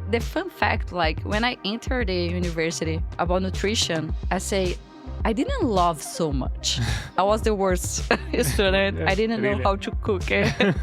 the fun fact, like when I entered the university about nutrition, I didn't love so much. I was the worst student. Yes, I didn't know really. how to cook it.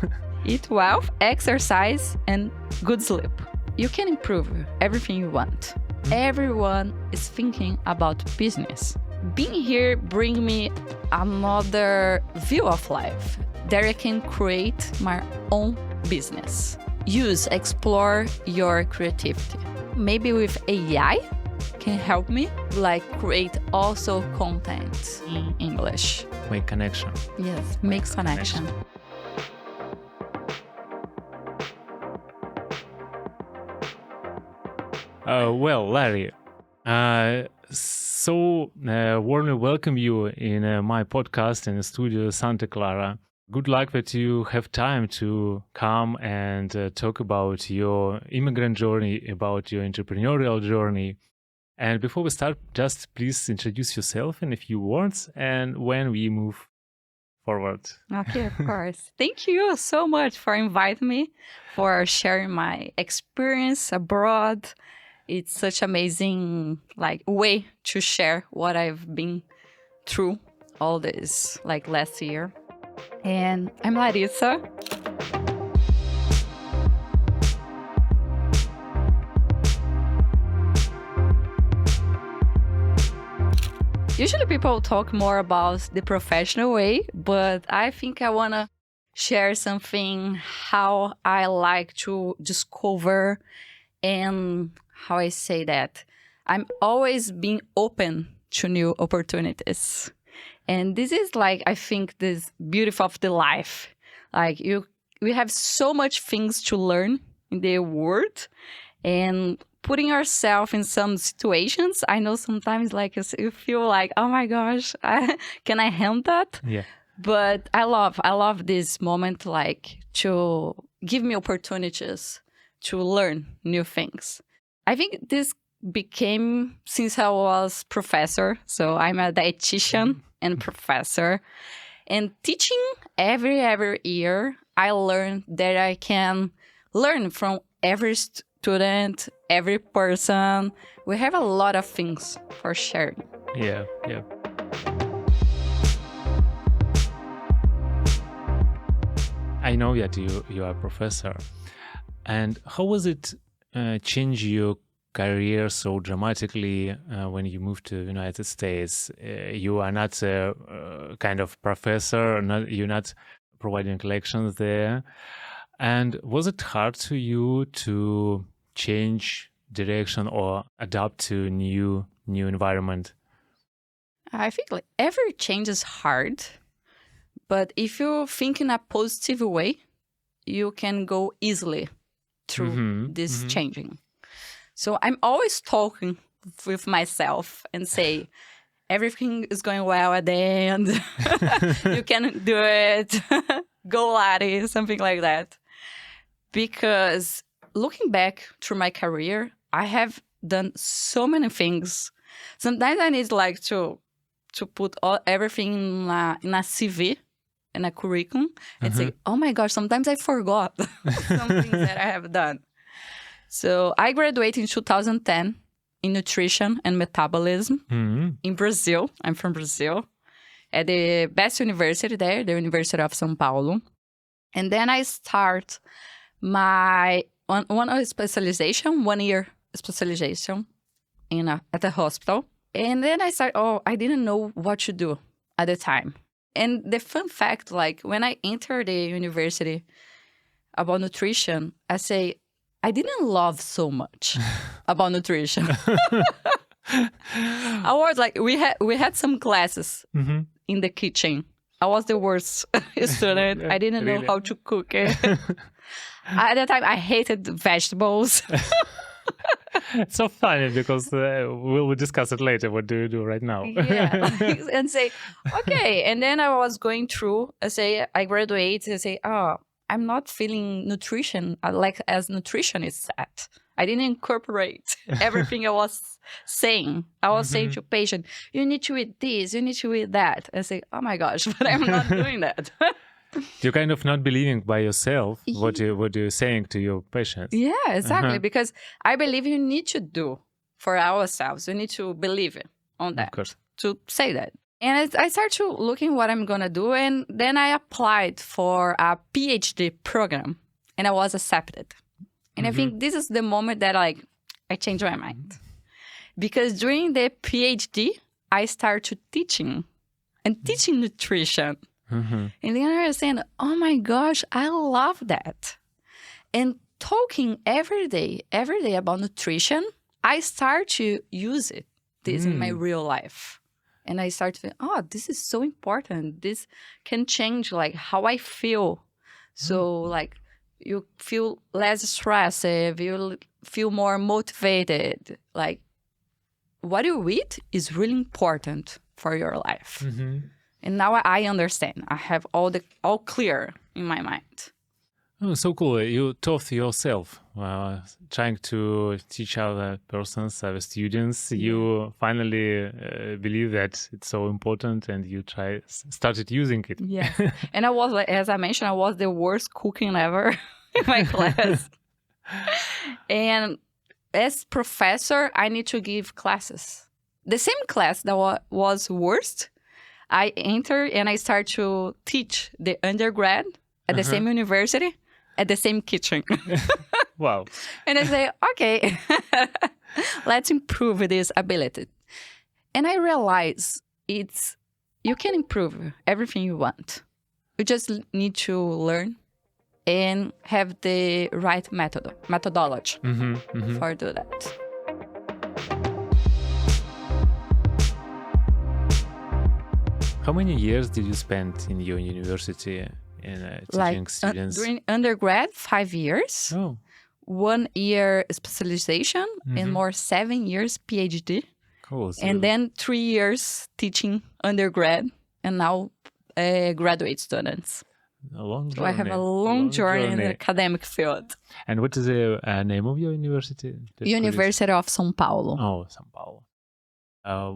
Eat well, exercise, and good sleep. You can improve everything you want. Everyone is thinking about business. Being here brings me another view of life, that I can create my own business. Explore your creativity. Maybe with AI can help me, like create also content in English. Make connection. Yes, make connection. Well, Larry, warmly welcome you in my podcast in the studio Santa Clara. Good luck that you have time to come and talk about your immigrant journey, about your entrepreneurial journey. And before we start, just please introduce yourself in a few words and when we move forward. Okay, of course. Thank you so much for inviting me, for sharing my experience abroad. It's such amazing way to share what I've been through all this last year. And I'm Larissa. Usually people talk more about the professional way, but I think I want to share something how I like to discover and how I say that. I'm always being open to new opportunities. And this is I think this beauty of the life. We have so much things to learn in the world, and putting ourselves in some situations, I know sometimes you feel oh my gosh, can I handle that? Yeah. But I love this moment to give me opportunities to learn new things. I think this became since I was professor. So I'm a dietitian and professor. And teaching every year, I learned that I can learn from every student, every person. We have a lot of things for sharing. Yeah. I know that you are a professor. And how was it change your career so dramatically when you moved to the United States? You are not a kind of professor, you're not providing lections there. And was it hard to you to change direction or adapt to new environment? I think every change is hard, but if you think in a positive way, you can go easily through this changing. So I'm always talking with myself and say, everything is going well at the end. You can do it. Go, Lari, something like that. Because looking back through my career, I have done so many things. Sometimes I need to put everything in a CV, in a curriculum, and say, oh my gosh, sometimes I forgot some things that I have done. So I graduated in 2010 in nutrition and metabolism in Brazil. I'm from Brazil, at the best university there, the University of São Paulo. And then I start my one specialization, 1 year specialization at a hospital. And then I I didn't know what to do at the time. And the fun fact, when I entered the university about nutrition, I didn't love so much about nutrition. I was we had some classes in the kitchen. I was the worst student. I didn't know how to cook it. At the time, I hated vegetables. It's so funny because we'll discuss it later. What do you do right now? Yeah, and okay. And then I was going through, I graduate, I'm not feeling nutrition as nutritionist at. I didn't incorporate everything I was saying. I was saying to patient, you need to eat this, you need to eat that. I say, oh my gosh, but I'm not doing that. You're kind of not believing by yourself what you're saying to your patients. Yeah, exactly. Because I believe you need to do for ourselves. We need to believe on that, Of course. to say that. And I started to looking what I'm going to do. And then I applied for a PhD program and I was accepted. And I think this is the moment that I changed my mind. Because during the PhD, I started teaching nutrition. And then I was saying, oh my gosh, I love that. And talking every day about nutrition, I start to use this in my real life. And I start to think, oh, this is so important. This can change how I feel. So you feel less stressed, you feel more motivated. What you eat is really important for your life. And now I understand. I have all clear in my mind. Oh, so cool. You taught yourself, trying to teach other persons, other students. You finally believe that it's so important and you started using it. Yeah. And I was, as I mentioned, I was the worst cooking ever in my class. And as professor, I need to give classes. The same class that was worst, I enter and I start to teach the undergrad at the same university, at the same kitchen. Wow. And I say, okay, let's improve this ability. And I realize you can improve everything you want. You just need to learn and have the right methodology for do that. How many years did you spend in your university in teaching students? During undergrad, 5 years. Oh. 1 year specialization and more 7 years PhD. Cool. So And then 3 years teaching undergrad and now graduate students. a long journey. So I have a long journey in the academic field. And what is the name of your university? University of São Paulo. Oh, São Paulo.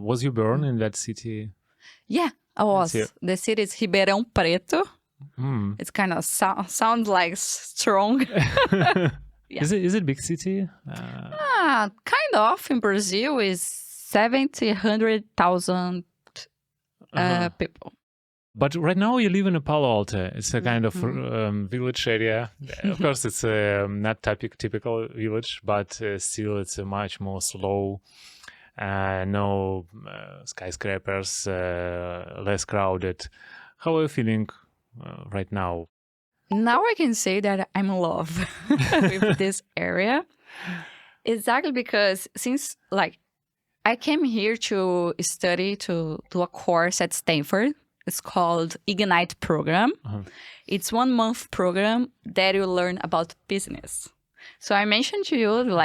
Was you born in that city? Yeah, I was. The city is Ribeirão Preto. It's kind of sounds like strong. Yeah. Is it big city? Kind of. In Brazil is 100,000 people. But right now you live in a Palo Alto. It's a kind of village area. Of course, it's not typical village, but still it's a much more slow. No skyscrapers, less crowded. How are you feeling right now? Now I can say that I'm in love with this area. Exactly because since I came here to study to do a course at Stanford. It's called Ignite program. It's 1 month program that you learn about business. So I mentioned to you,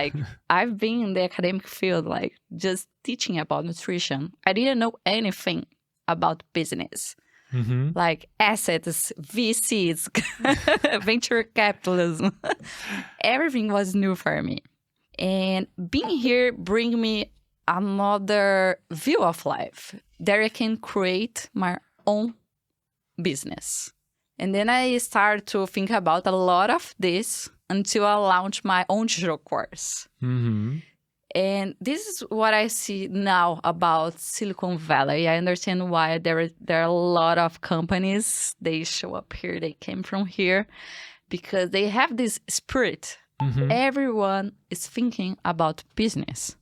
I've been in the academic field, just teaching about nutrition. I didn't know anything about business. Like assets, VCs, venture capitalism. Everything was new for me. And being here bring me another view of life that I can create my own business. And then I started to think about a lot of this until I launched my own digital course. And this is what I see now about Silicon Valley. I understand why there are a lot of companies, they show up here, they came from here, because they have this spirit. Everyone is thinking about business.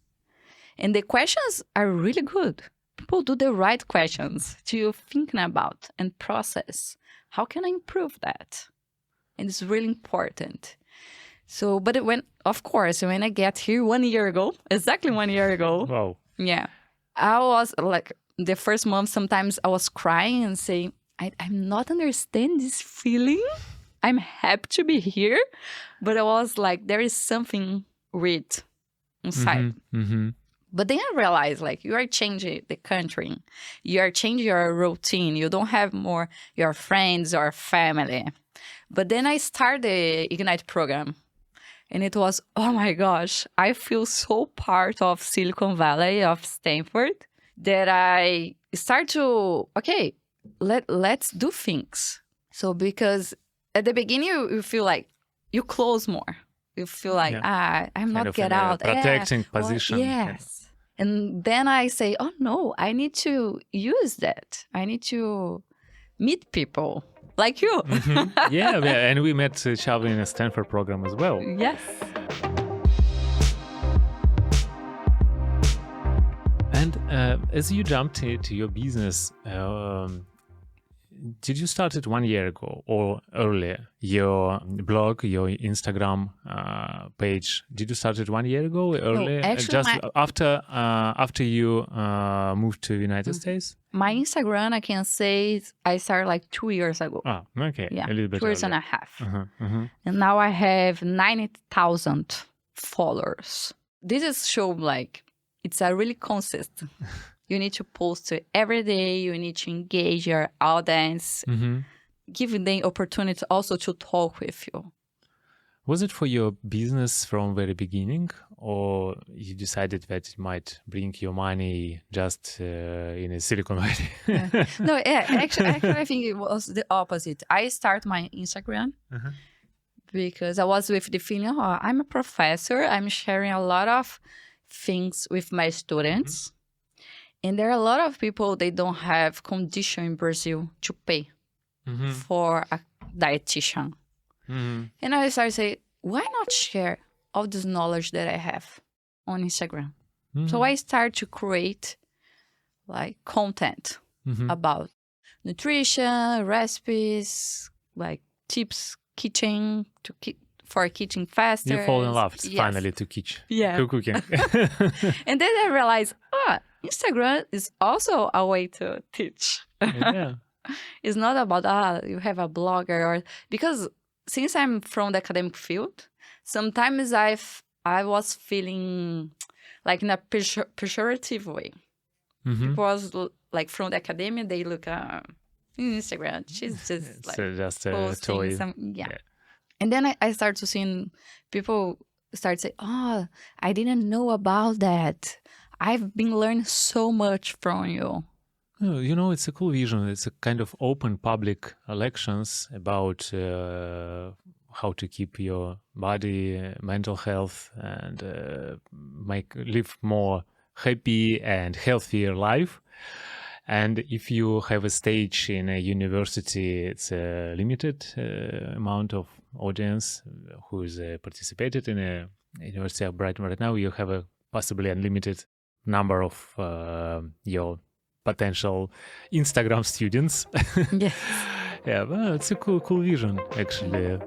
And the questions are really good. People do the right questions to thinking about and process. How can I improve that? And it's really important. So, but when I get here 1 year ago, exactly 1 year ago. Wow. Yeah. I was the first month, sometimes I was crying and saying, I'm not understanding this feeling. I'm happy to be here. But I was there is something weird inside. But then I realized, you are changing the country. You are changing your routine. You don't have more your friends or family. But then I started the Ignite program. And it was, oh my gosh, I feel so part of Silicon Valley, of Stanford, that I start to, let's do things. So because at the beginning, you feel like you close more. You feel like, I'm kind not of get in a out. protecting position. Yes. And then I say, oh no, I need to use that. I need to meet people like you. Yeah, and we met each other in a Stanford program as well. Yes. And as you jumped to your business, did you start it 1 year ago or earlier? Your blog, your Instagram page, did you start it 1 year ago or earlier? actually, just after you moved to the United States? My Instagram, I can say I started like 2 years ago. Ah, okay. Yeah, a little bit 2 years earlier. and a half. And now I have 90,000 followers. This is show like it's a really consistent. You need to post every day. You need to engage your audience, give them opportunity also to talk with you. Was it for your business from very beginning, or you decided that it might bring you money just in a Silicon Valley? No, actually, I think it was the opposite. I started my Instagram because I was with the feeling, oh, I'm a professor. I'm sharing a lot of things with my students. And there are a lot of people, they don't have condition in Brazil to pay for a dietitian. And I started to say, why not share all this knowledge that I have on Instagram? So I started to create like content about nutrition, recipes, like tips, kitchen, for kitchen faster. You fall in love finally to cooking. And then I realized, Instagram is also a way to teach. Yeah. It's not about, you have a blogger or because since I'm from the academic field, sometimes I was feeling like in a pejorative way. It was like from the academia, they look Instagram. She's just like just a toy. Yeah. And then I started to see people start to say, oh, I didn't know about that. I've been learning so much from you. You know, it's a cool vision. It's a kind of open public lections about how to keep your body, mental health, and live more happy and healthier life. And if you have a stage in a university, it's a limited amount of audience who's participated in a university of Brighton. Right now, you have a possibly unlimited number of your potential Instagram students. Yes. Yeah, well, it's a cool vision, actually.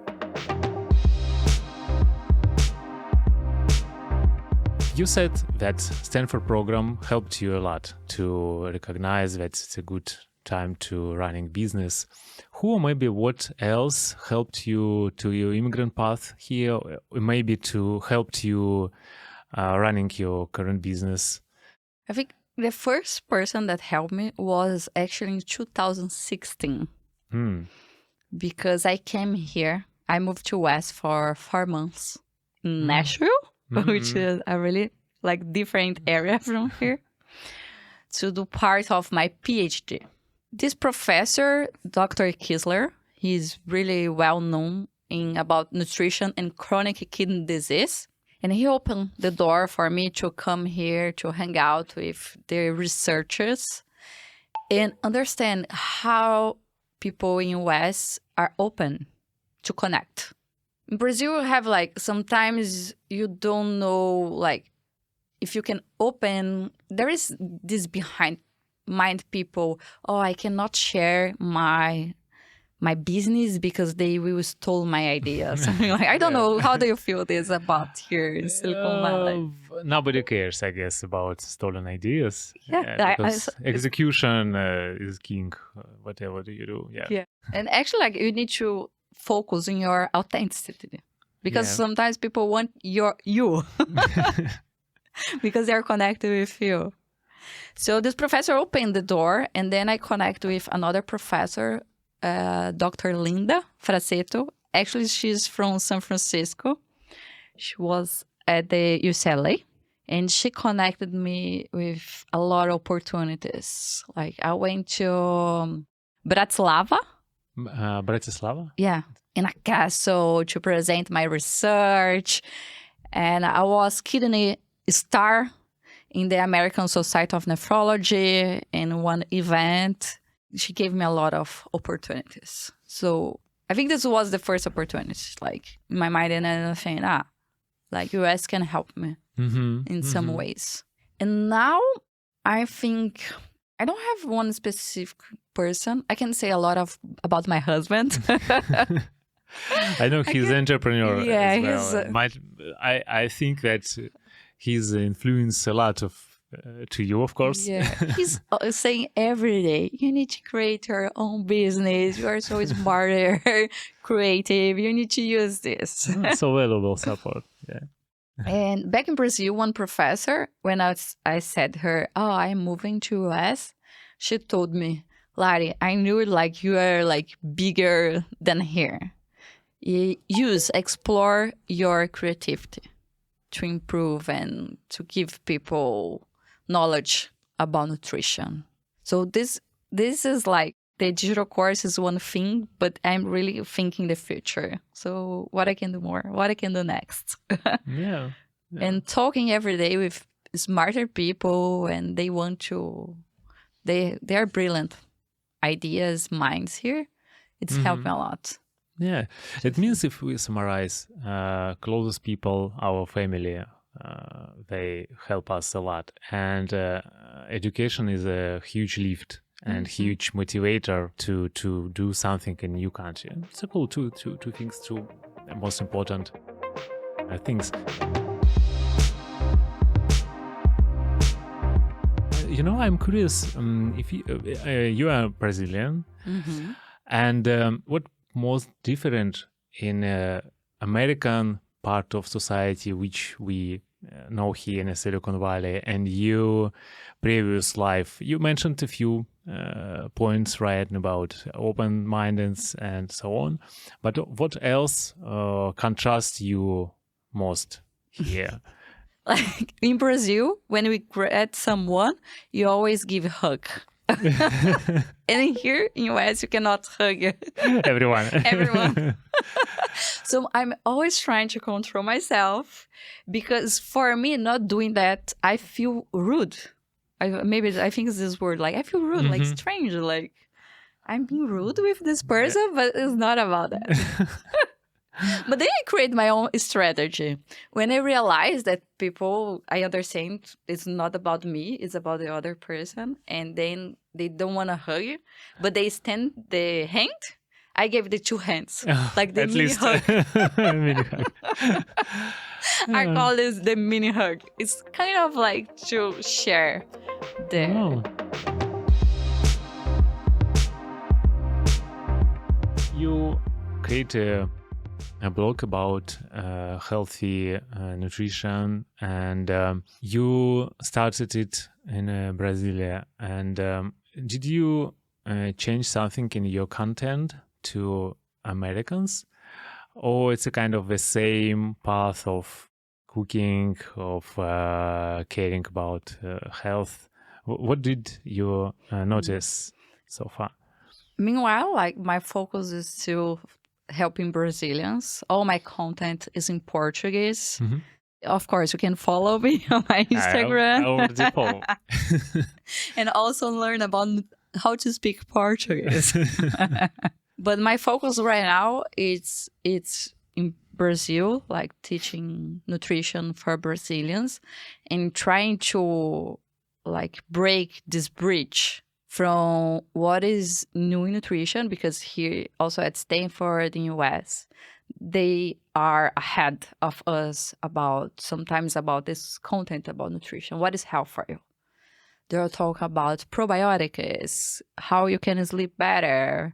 You said that Stanford program helped you a lot to recognize that it's a good time to running business. Who or maybe what else helped you to your immigrant path here, or maybe to help you running your current business? I think the first person that helped me was actually in 2016. Because I came here. I moved to West for 4 months in Nashville, which is a really like different area from here, to do part of my PhD. This professor, Dr. Kisler, he's really well known about nutrition and chronic kidney disease. And he opened the door for me to come here to hang out with the researchers and understand how people in US are open to connect. In Brazil, you have like, sometimes you don't know, like, if you can open, there is this behind mind people, oh, I cannot share my business because they will steal my ideas. Like, I don't know. How do you feel this about here in Silicon Valley? Nobody cares, I guess, about stolen ideas. Yeah, because execution is king. Whatever do you do? Yeah. And actually, like, you need to focus on your authenticity because sometimes people want you because they're connected with you. So this professor opened the door, and then I connect with another professor, Dr. Linda Fraceto. Actually, she's from San Francisco. She was at the UCLA, and she connected me with a lot of opportunities. Like, I went to Bratislava Bratislava? Yeah, in a castle to present my research. And I was kidney star in the American Society of Nephrology in one event. She gave me a lot of opportunities. So I think this was the first opportunity, like in my mind, and I'm saying, like US can help me in some ways. And now I think I don't have one specific person. I can say a lot about my husband. I know he's an entrepreneur as well. he's... I think that he's influenced a lot to you, of course. Yeah, he's saying every day, you need to create your own business. You are so smart, creative. You need to use this. So valuable support. Yeah. And back in Brazil, one professor, when I said her, I'm moving to US, she told me, Lari, I knew like you are like bigger than here. Explore your creativity to improve and to give people knowledge about nutrition. So this is like the digital course is one thing, but I'm really thinking the future. So what I can do more, what I can do next. Yeah. And talking every day with smarter people, and they want to, they are brilliant ideas, minds here. It's helped me a lot. Yeah, it means if we summarize, closest people, our family, they help us a lot. And education is a huge lift and huge motivator to do something in new country. And it's cool, two things, two most important things. You know, I'm curious if you are Brazilian, and what most different in American part of society, which we know here in Silicon Valley, and your previous life. You mentioned a few points, right, about open-mindedness and so on. But what else contrasts you most here? Like in Brazil, when we greet someone, you always give a hug. And here in US, you cannot hug everyone. So I'm always trying to control myself, because for me, not doing that, I feel rude. I think it's this word, like I feel rude, like strange, like I'm being rude with this person, but it's not about that. But then I create my own strategy. When I realize that people, I understand it's not about me, it's about the other person, and then they don't want to hug you, but they extend the hand, I gave the two hands, like the mini hug. Mini hug. I call this the mini hug. It's kind of like to share the... Oh. You create a blog about healthy nutrition, and you started it in Brazil. And did you change something in your content to Americans, or it's a kind of the same path of cooking, of caring about health? What did you notice so far? Meanwhile, like my focus is to helping Brazilians. All my content is in Portuguese. Of course, you can follow me on my Instagram. I already follow. And also learn about how to speak Portuguese. But my focus right now it's in Brazil, like teaching nutrition for Brazilians and trying to like break this bridge from what is new in nutrition, because here also at Stanford in US, they are ahead of us sometimes about this content about nutrition. What is health for you? They'll talk about probiotics, how you can sleep better,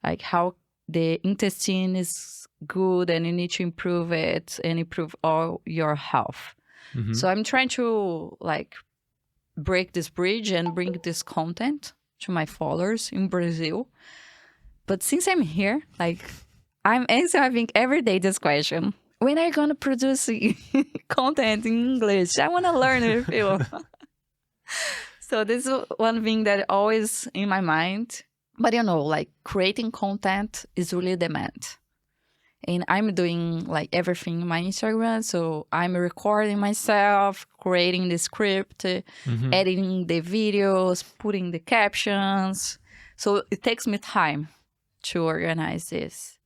like how the intestine is good and you need to improve it and improve all your health. So I'm trying to like break this bridge and bring this content to my followers in Brazil. But since I'm here, like I'm answering every day this question. When are you going to produce content in English? I want to learn with you. So this is one thing that always in my mind. But like creating content is really demand. And I'm doing like everything in my Instagram. So I'm recording myself, creating the script, editing the videos, putting the captions. So it takes me time to organize this.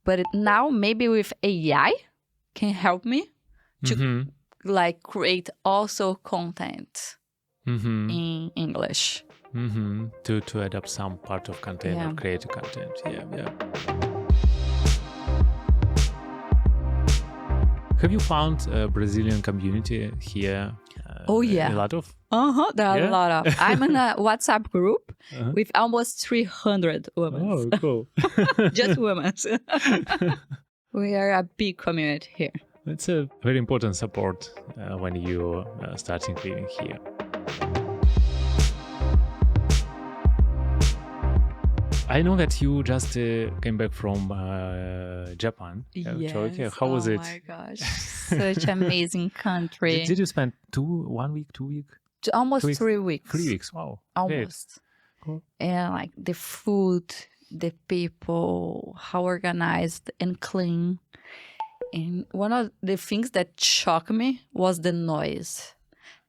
But now maybe with AI can help me to like create also content in English. To adapt some part of content or create content. Yeah. Have you found a Brazilian community here? Oh, yeah. A lot of? There are a lot of. I'm in a WhatsApp group with almost 300 women. Oh, cool. Just women. We are a big community here. It's a very important support when you starting living here. I know that you just came back from Japan. Yes. How was it? Oh my gosh, such amazing country. Did you spend 1 week, 2 weeks? Almost 3 weeks. 3 weeks, wow. Almost. Cool. And like the food, the people, how organized and clean. And one of the things that shocked me was the noise,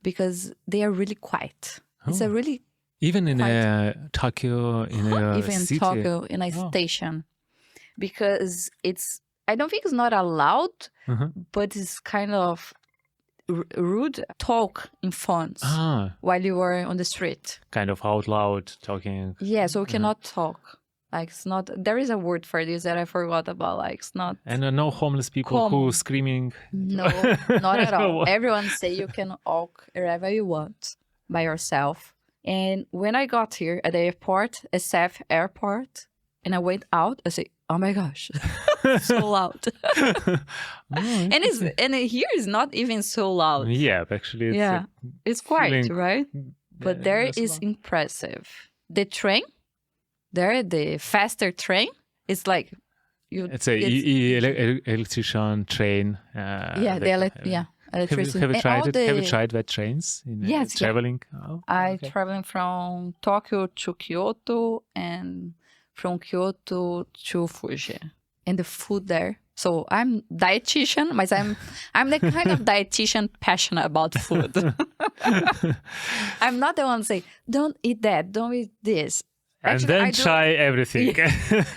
because they are really quiet. It's a really even in Tokyo, in a even city. Tokyo, in a station, because I don't think it's not allowed, but it's kind of rude talk in phones while you are on the street. Kind of out loud talking. Yeah, so we cannot talk. Like it's not. There is a word for this that I forgot about. Like it's not. And no homeless people who screaming. No, not at all. Everyone say you can walk wherever you want by yourself. And when I got here at the airport, SF airport, and I went out, I said, "Oh my gosh, so loud!" and here is not even so loud. Yeah, actually, it's quiet, right? But there is loud. impressive. The train, the faster train, it's like It's a electrician train. Electricity. Have you tried it? Have you tried that trains? Traveling? Oh, I traveling from Tokyo to Kyoto and from Kyoto to Fuji. And the food there. So I'm dietitian, but I'm the kind of dietitian passionate about food. I'm not the one saying, don't eat that, don't eat this. Actually, and then try everything.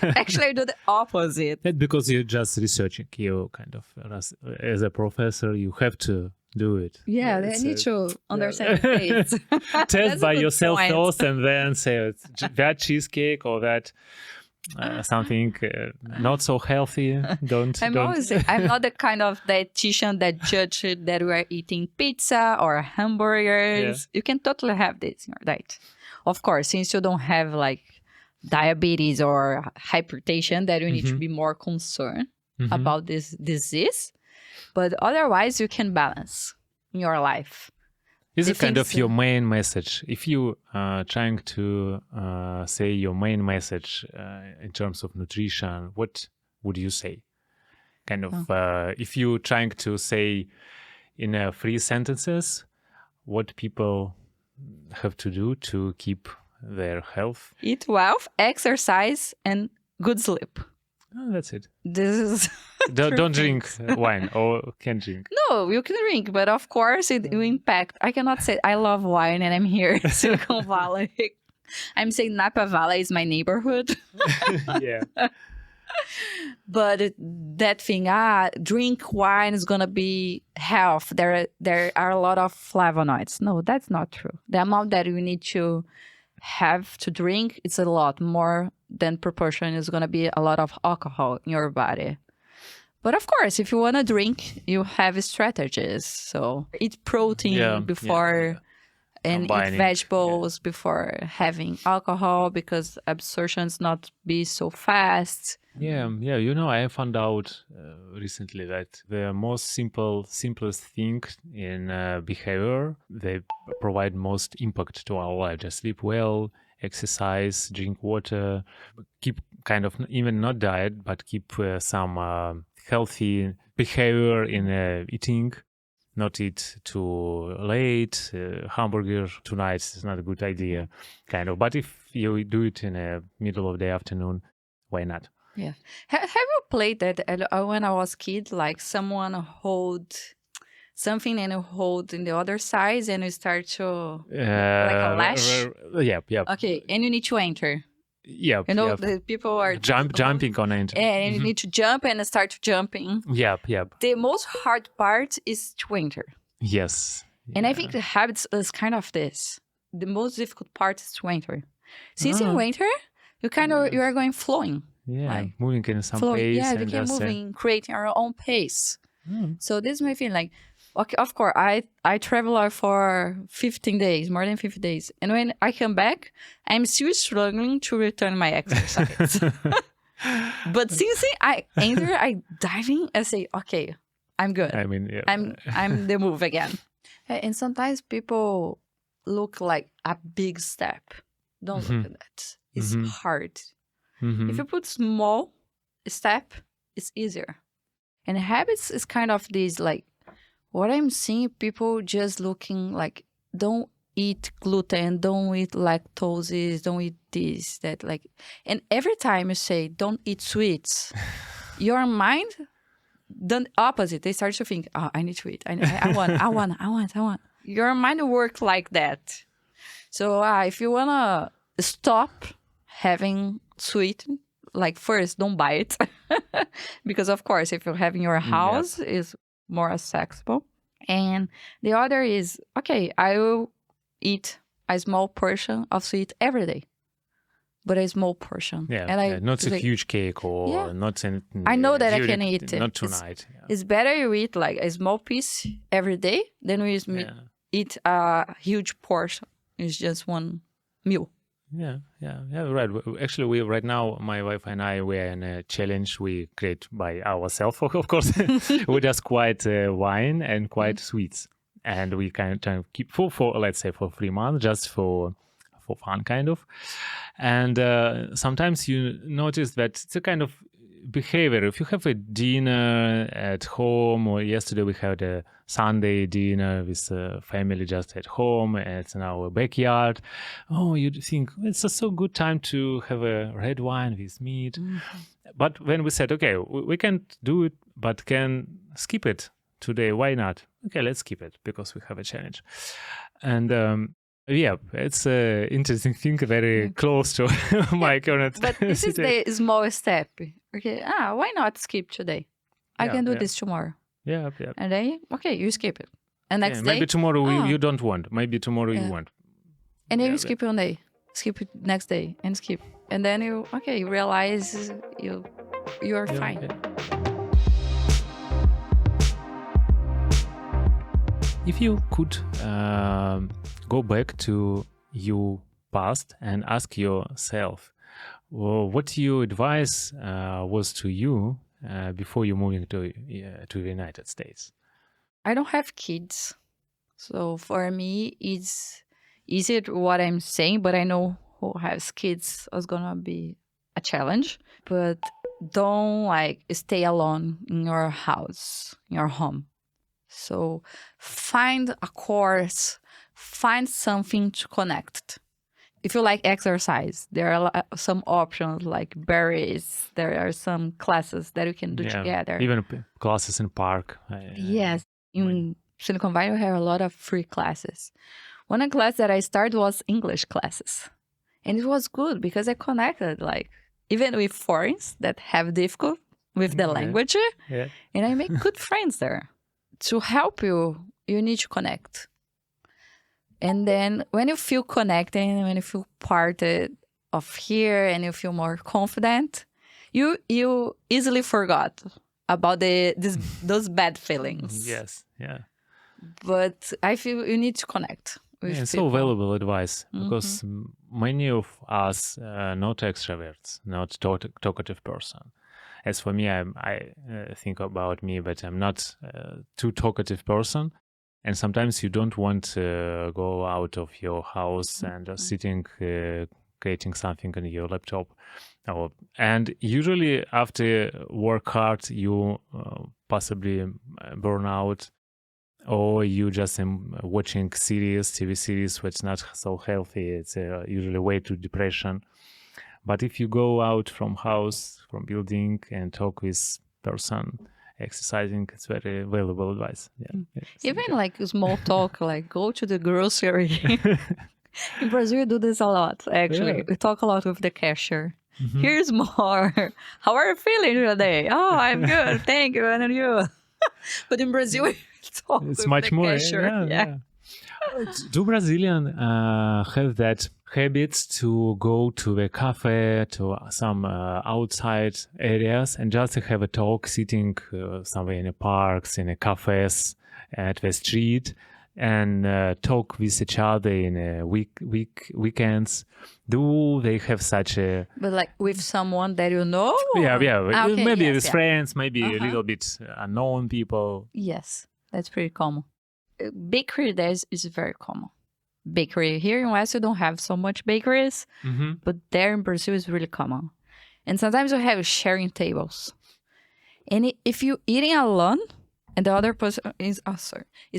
Actually, I do the opposite. That's because you're just researching. You kind of, as a professor, you have to do it. Yeah, I need to understand taste. Test by yourself first and then say that cheesecake or that something not so healthy. I'm not the kind of dietitian that judge that we are eating pizza or hamburgers. You can totally have this in your diet. Of course, since you don't have like diabetes or hypertension, that you need to be more concerned about this disease. But otherwise, you can balance in your life. Is it kind of your main message? If you are trying to say your main message in terms of nutrition, what would you say? Kind of, if you're trying to say in 3 sentences, what people have to do to keep their health? Eat well, exercise, and good sleep. Oh, that's it. This is don't drink wine or can drink. No, you can drink, but of course it will impact. I cannot say I love wine and I'm here in Silicon Valley. I'm saying Napa Valley is my neighborhood. Yeah. But that thing, drink wine is gonna be health. There are a lot of flavonoids. No, that's not true. The amount that you need to have to drink, it's a lot more than proportion. Is gonna be a lot of alcohol in your body. But of course, if you wanna drink, you have strategies. So eat protein before. And eat vegetables before having alcohol, because absorption is not be so fast. Yeah. I found out recently that the simplest thing in behavior, they provide most impact to our life. Just sleep well, exercise, drink water, keep kind of even not diet, but keep some healthy behavior in eating. not eat too late. Hamburger tonight is not a good idea, kind of. But if you do it in the middle of the afternoon, why not? Yeah. Have you played that when I was kid, like someone hold something and you hold in the other side and you start to like a lash? Yep. Okay, and you need to enter. Yep. The people are jumping on it. And you need to jump and start jumping. Yep. The most hard part is to enter. Yes. And I think the habits is kind of this. The most difficult part is to enter. Since you enter, you are going flowing. Yeah, like, moving in some flowing. pace. Yeah, you and can just, moving, creating our own pace. So this is my feeling. Like, okay, of course, I travel for 15 days, more than 50 days. And when I come back, I'm still struggling to return my exercise. But since I enter, I dive in and say, okay, I'm good. I mean, yeah. I'm the move again. And sometimes people look like a big step. Don't look at that. It's hard. If you put small step, it's easier. And habits is kind of this, like, what I'm seeing people just looking like, don't eat gluten, don't eat lactose, don't eat this, that, like. And every time you say, don't eat sweets, your mind, the opposite. They start to think, oh, I need to eat. I want. Your mind works like that. So if you want to stop having sweet, like, first, don't buy it. Because, of course, if you have in your house, it's more accessible. And the other is, okay, I will eat a small portion of sweet every day. But a small portion. Yeah, and not a huge cake or not. I know that I can eat it. Not tonight. It's better you eat like a small piece every day than we eat a huge portion. It's just one meal. Yeah, right. Actually, right now, my wife and I, we are in a challenge we create by ourselves, of course. We just quite wine and quite sweets. And we kind of keep for let's say, for 3 months, just for fun, kind of. And sometimes you notice that it's a kind of behavior. If you have a dinner at home, or yesterday we had a Sunday dinner with family just at home, and it's in our backyard. Oh, you think it's a so good time to have a red wine with meat. But when we said, okay, we can't do it, but can skip it today, why not? Okay, let's skip it because we have a challenge. And it's an interesting thing, very close to my current But this is the small step. Okay, why not skip today? I can do this tomorrow. Yeah. And then, okay, you skip it. And next day... Maybe tomorrow you don't want. Maybe tomorrow you want. And then you skip one day. Skip it next day and skip. And then you realize you are fine. Yeah. If you could go back to your past and ask yourself, what your advice was to you before you moving to the United States? I don't have kids, so for me it's easy what I'm saying, but I know who has kids is gonna be a challenge. But don't stay alone in your house, in your home. So find a course, find something to connect. If you like exercise, there are some options like berries. There are some classes that you can do together. Even classes in park. Yes. In Silicon Valley, we have a lot of free classes. One class that I started was English classes. And it was good because I connected, even with foreigners that have difficulty with the language. Yeah. And I make good friends there. To help you, you need to connect. And then when you feel connected, when you feel part of here and you feel more confident, you easily forgot about those bad feelings. Yes, yeah. But I feel you need to connect with people. It's so valuable advice because many of us are not extroverts, not talkative person. As for me, I think about me, but I'm not a too talkative person. And sometimes you don't want to go out of your house and just sitting, creating something on your laptop. And usually after work hard, you possibly burn out. or you just watching series, TV series, which is not so healthy. It's usually way to depression. But if you go out from house, from building, and talk with person exercising, it's very valuable advice. Yeah. Even like small talk, like go to the grocery. In Brazil, we do this a lot, actually. Yeah. We talk a lot with the cashier. Here's more. How are you feeling today? Oh, I'm good. Thank you. And you? But in Brazil, we talk It's with much the more. cashier. Yeah. Do Brazilians have that habit to go to the cafe, to some outside areas, and just have a talk, sitting somewhere in the parks, in the cafes, at the street, and talk with each other in weekends? Do they have such a... But like with someone that you know? Yeah. Okay, Maybe yes, with friends, maybe a little bit unknown people. Yes, that's pretty common. Bakery there is very common. Bakery here in West, you don't have so much bakeries, but there in Brazil is really common. And sometimes we have sharing tables. And if you're eating alone and the other person is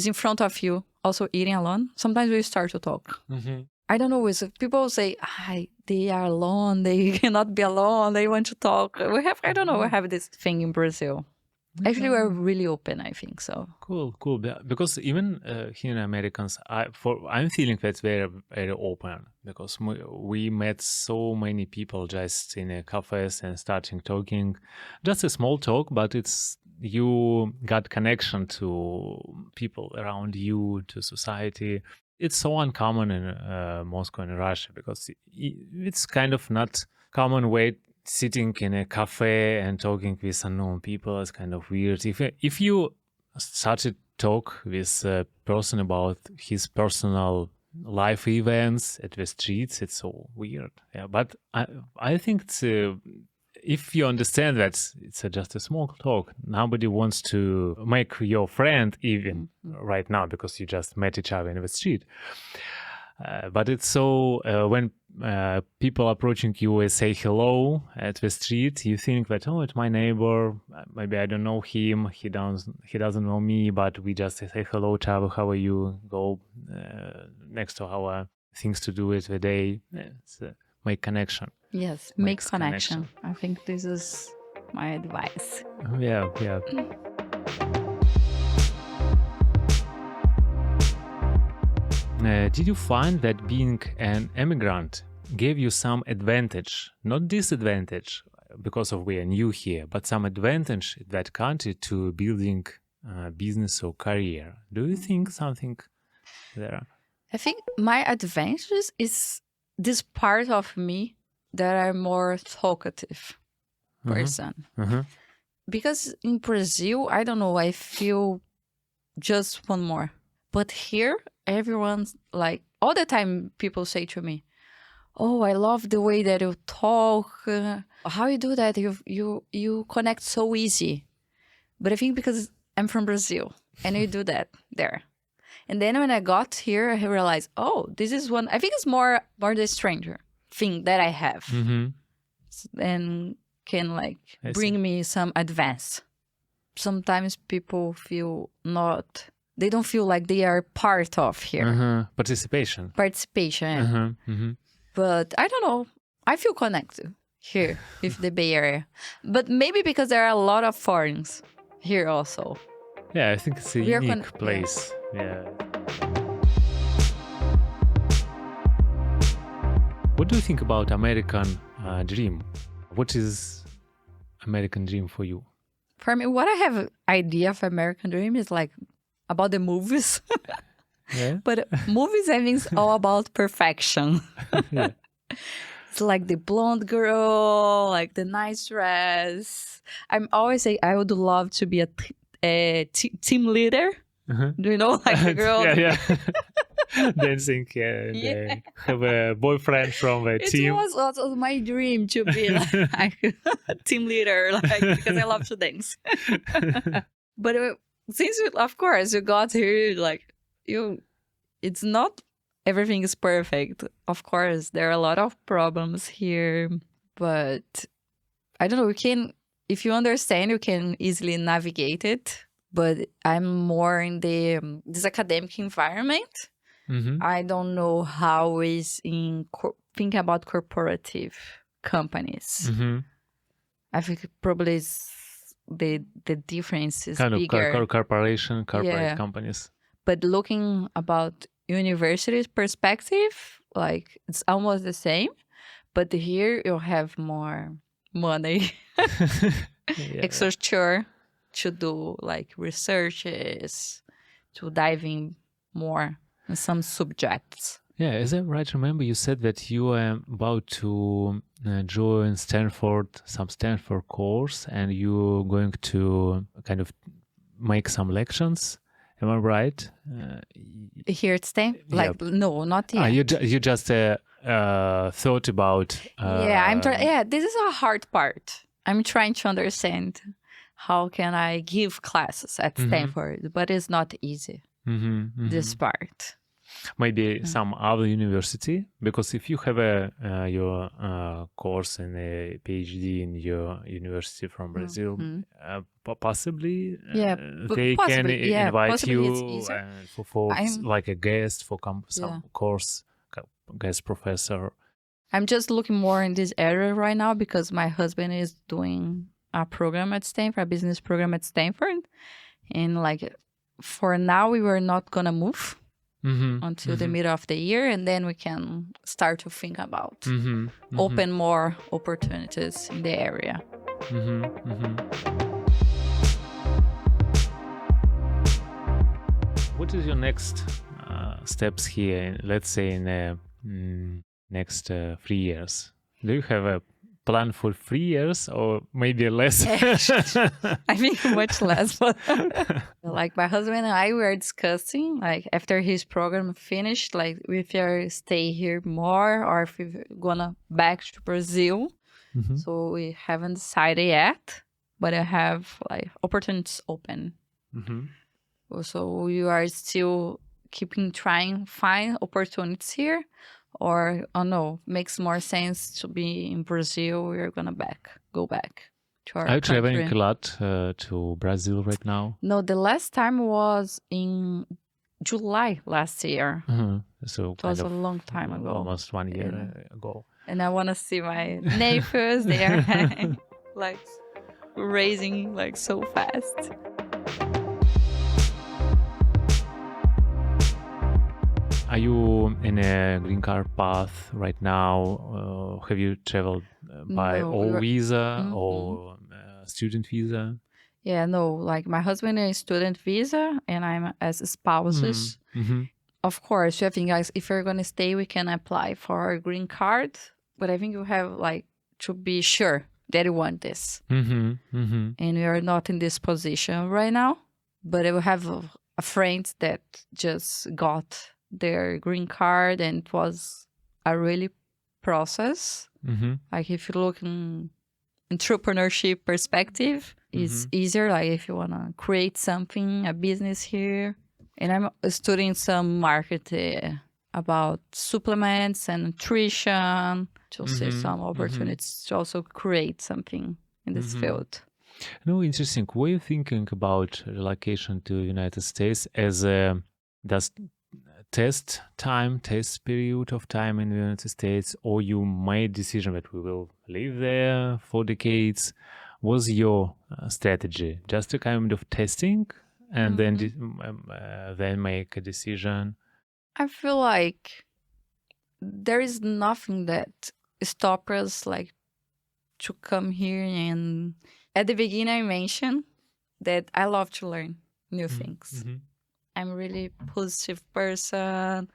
in front of you also eating alone, sometimes we start to talk. I don't know, people say, they are alone, they cannot be alone, they want to talk. We have this thing in Brazil. Actually, we're really open, I think so. Cool. Because even here in Americans, I'm feeling that's very, very open, because we met so many people just in cafes and starting talking. Just a small talk, but you got connection to people around you, to society. It's so uncommon in Moscow and Russia, because it's kind of not common way. Sitting in a cafe and talking with unknown people is kind of weird. If you start to talk with a person about his personal life events at the streets, it's so weird. Yeah, but I think it's if you understand that it's just a small talk, nobody wants to make your friend even right now, because you just met each other in the street. But it's so when people approaching you and say hello at the street, you think that, oh, it's my neighbor. Maybe I don't know him. He doesn't know me, but we just say hello, Chavo, how are you? Go next to our things to do with the day. It's make connection. Yes, make connection. I think this is my advice. Yeah. Did you find that being an immigrant gave you some advantage, not disadvantage, because of we are new here, but some advantage in that country to building business or career? Do you think something there? I think my advantage is this part of me that I'm more talkative person. Because in Brazil, I don't know, I feel just one more. But here, everyone's like, all the time people say to me, oh, I love the way that you talk. How you do that? You connect so easy. But I think because I'm from Brazil and you do that there. And then when I got here, I realized, oh, this is one, I think it's more the stranger thing that I have. And can like bring me some advance. Sometimes people feel they don't feel like they are part of here. Participation. But I don't know. I feel connected here with the Bay Area. But maybe because there are a lot of foreigners here also. Yeah, I think it's a unique place. Yeah. What do you think about American dream? What is American dream for you? For me, what I have idea of American dream is like about the movies. Yeah. But movies, I think, is all about perfection. Yeah. It's like the blonde girl, like the nice dress. I'm always saying I would love to be a team leader. Do you know, like the girl? Yeah. Dancing, and have a boyfriend from a team. It was also my dream to be like a team leader, like because I love to dance. But since of course you got here, like it's not everything is perfect. Of course, there are a lot of problems here, but I don't know. If you understand, you can easily navigate it. but I'm more in this academic environment. I don't know how is in think about corporative companies. I think probably the difference is kind bigger. of corporate companies. But looking about university's perspective, like it's almost the same, but here you have more money, exposure to do like researches, to dive in more in some subjects. Yeah, as I right remember, you said that you were about to join Stanford, some Stanford course, and you're going to kind of make some lections. Am I right? Here at Stanford? Like, no, not yet. You just thought about... this is a hard part. I'm trying to understand how can I give classes at Stanford, but it's not easy, this part. Maybe some other university, because if you have your course and a PhD in your university from Brazil, possibly they can invite you for like a guest for some course, guest professor. I'm just looking more in this area right now because my husband is doing a program at Stanford, a business program at Stanford, and like for now we were not gonna move. Until the middle of the year, and then we can start to think about open more opportunities in the area. What is your next steps here, let's say in the next 3 years? Do you have a plan for 3 years or maybe less? I think much less. But like my husband and I were discussing, like after his program finished, like if you stay here more or if we're gonna back to Brazil. So we haven't decided yet, but I have like opportunities open. So we are still keeping trying find opportunities here. Or, no, makes more sense to be in Brazil. We're going to go back to our country. Are you traveling a lot to Brazil right now? No, the last time was in July last year. So it was a long time ago. Almost 1 year ago. And I want to see my neighbors there, like raising like so fast. Are you in a green card path right now? Have you traveled by visa or student visa? Yeah, no, like my husband is student visa and I'm as spouses. Of course, I think guys, if you're going to stay, we can apply for a green card. But I think you have like to be sure that you want this. And we are not in this position right now. But I have a friend that just got their green card and it was a really process. Like if you look in entrepreneurship perspective, it's easier. Like if you want to create something, a business here. And I'm studying some market about supplements and nutrition to see some opportunities to also create something in this field. No, interesting. Were you thinking about relocation to United States as a test period of time in the United States, or you made decision that we will live there for decades? Was your strategy just a kind of testing and then make a decision? I feel like there is nothing that stops us like to come here. And at the beginning I mentioned that I love to learn new things. I'm really positive person.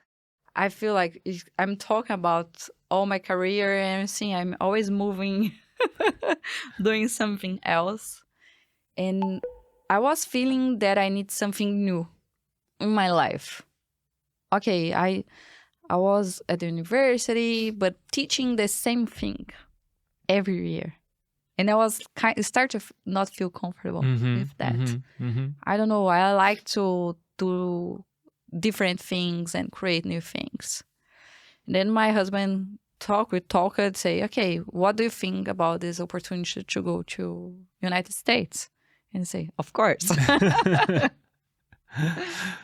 I feel like if I'm talking about all my career and everything, I'm always moving, doing something else. And I was feeling that I need something new in my life. Okay, I was at the university, but teaching the same thing every year. And I was start to not feel comfortable with that. I don't know. I like to do different things and create new things. And then my husband we talk and say, okay, what do you think about this opportunity to go to United States? And say, of course.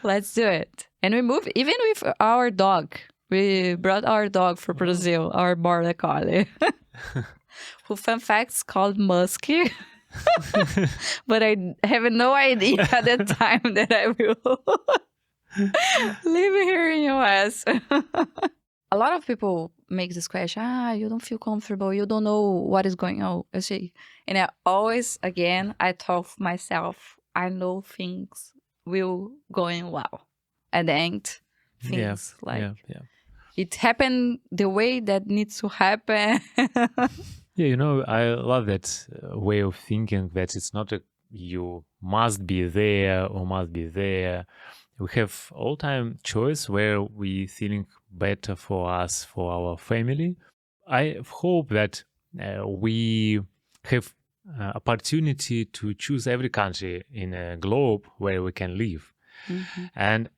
Let's do it. And we moved, even with our dog. We brought our dog from Brazil, our border collie. Who, fun facts, called Musky. But I have no idea at the time that I will live here in US. A lot of people make this question, you don't feel comfortable, you don't know what is going on. And I always, again, I tell myself, I know things will going well. At the end, things it happened the way that needs to happen. Yeah, I love that way of thinking, that it's not you must be there or must be there. We have all time choice where we feeling better for us, for our family. I hope that we have opportunity to choose every country in a globe where we can live. Mm-hmm. And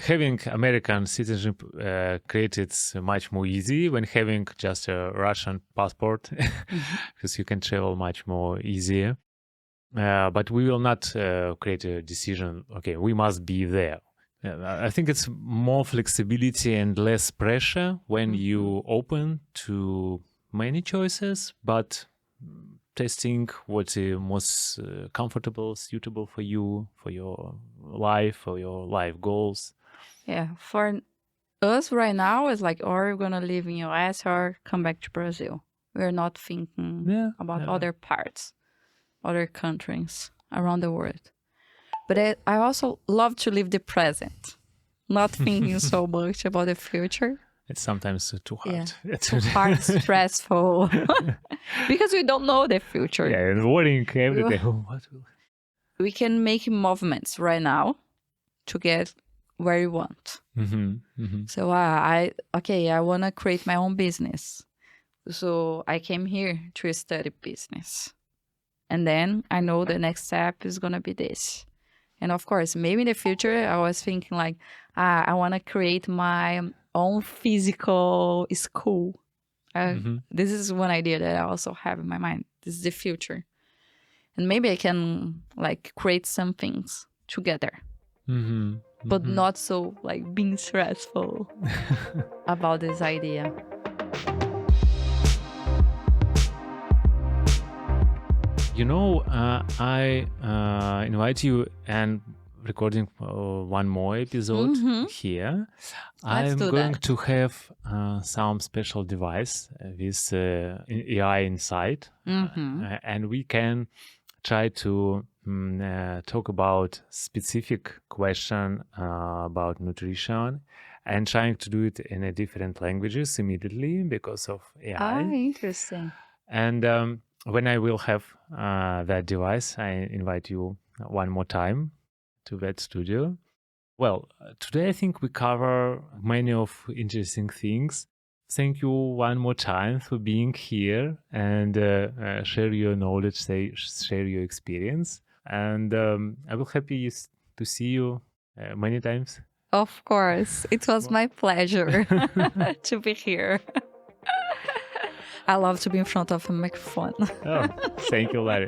having American citizenship created much more easy when having just a Russian passport, because you can travel much more easier. But we will not create a decision, okay, we must be there. I think it's more flexibility and less pressure when you open to many choices, but testing what's most comfortable, suitable for you, for your life goals. Yeah, for us right now, it's like, or we're going to live in US or come back to Brazil. We're not thinking about other parts, other countries around the world. But I also love to live the present, not thinking so much about the future. It's sometimes too hard. Yeah, too hard, stressful. Because we don't know the future. Yeah, and worrying every day. We can make movements right now to get where we want. Mm-hmm, mm-hmm. So I want to create my own business. So I came here to study business. And then I know the next step is going to be this. And of course, maybe in the future, I was thinking like, I want to create my own physical school. This is one idea that I also have in my mind. This is the future. And maybe I can like create some things together. Mm-hmm. But not so like being stressful about this idea. I invite you and recording one more episode here. I'm going to have some special device with AI inside, and we can try to talk about specific question about nutrition, and trying to do it in a different languages immediately because of AI. Interesting. And when I will have that device, I invite you one more time to that studio. Well, today I think we cover many of interesting things. Thank you one more time for being here and share your knowledge, share your experience. And I will happy to see you many times. Of course. It was my pleasure to be here. I love to be in front of a microphone. Oh, thank you, Lari.